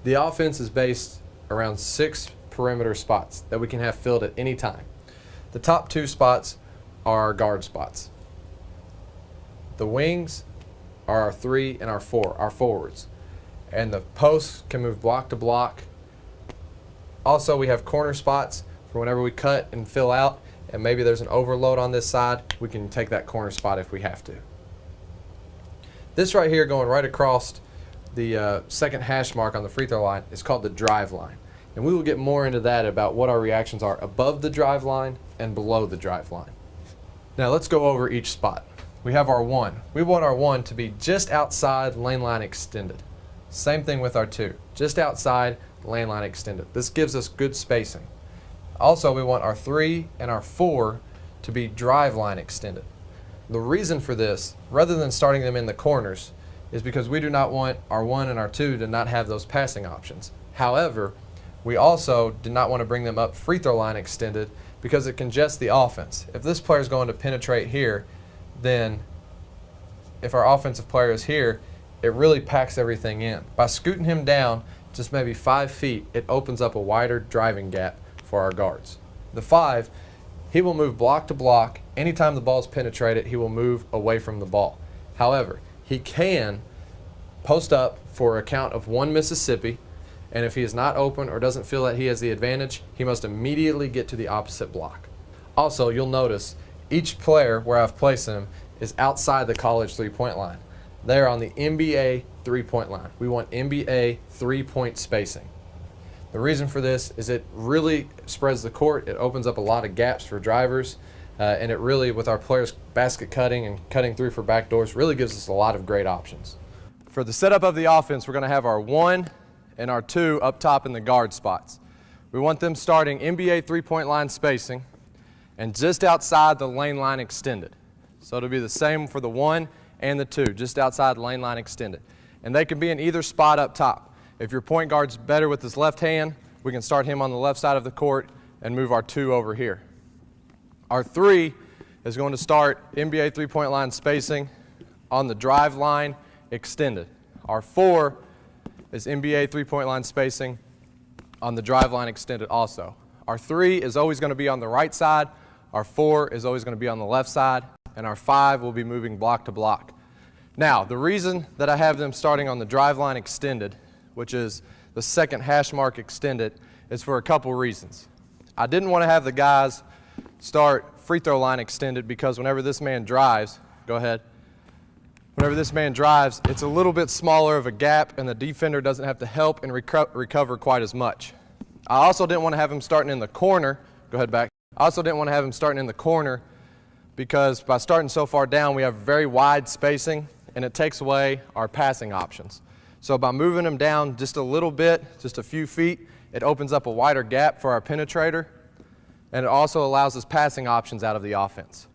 The offense is based around 6 perimeter spots that we can have filled at any time. The top 2 spots are our guard spots. The wings are our 3 and our 4, our forwards. And the posts can move block to block. Also, we have corner spots for whenever we cut and fill out, and maybe there's an overload on this side, we can take that corner spot if we have to. This right here going right across the second hash mark on the free throw line is called the drive line. And we will get more into that about what our reactions are above the drive line and below the drive line. Now let's go over each spot. We have our 1. We want our 1 to be just outside lane line extended. Same thing with our 2, just outside lane line extended. This gives us good spacing. Also, we want our 3 and our 4 to be drive line extended. The reason for this, rather than starting them in the corners, is because we do not want our 1 and our 2 to not have those passing options. However, we also do not want to bring them up free throw line extended because it congests the offense. If this player is going to penetrate here, then if our offensive player is here, it really packs everything in. By scooting him down just maybe 5 feet, it opens up a wider driving gap for our guards. The 5, he will move block to block. Anytime the ball is penetrated, he will move away from the ball. However, he can post up for a count of 1 Mississippi, and if he is not open or doesn't feel that he has the advantage, he must immediately get to the opposite block. Also, you'll notice each player where I've placed him is outside the college three-point line. They're on the NBA three-point line. We want NBA three-point spacing. The reason for this is it really spreads the court. It opens up a lot of gaps for drivers, and it really, with our players basket cutting and cutting through for backdoors, really gives us a lot of great options. For the setup of the offense, we're going to have our 1 and our 2 up top in the guard spots. We want them starting NBA three-point line spacing and just outside the lane line extended. So it'll be the same for the 1 and the 2, just outside lane line extended. And they can be in either spot up top. If your point guard's better with his left hand, we can start him on the left side of the court and move our 2 over here. Our 3 is going to start NBA three-point line spacing on the drive line extended. Our 4 is NBA three-point line spacing on the drive line extended also. Our 3 is always going to be on the right side. Our 4 is always going to be on the left side. And our 5 will be moving block to block. Now, the reason that I have them starting on the drive line extended, which is the second hash mark extended, is for a couple reasons. I didn't want to have the guys start free throw line extended because whenever this man drives, go ahead, whenever this man drives, it's a little bit smaller of a gap and the defender doesn't have to help and recover quite as much. I also didn't want to have him starting in the corner, go ahead back, I also didn't want to have him starting in the corner because by starting so far down, we have very wide spacing and it takes away our passing options. So by moving him down just a little bit, just a few feet, it opens up a wider gap for our penetrator, and it also allows us passing options out of the offense.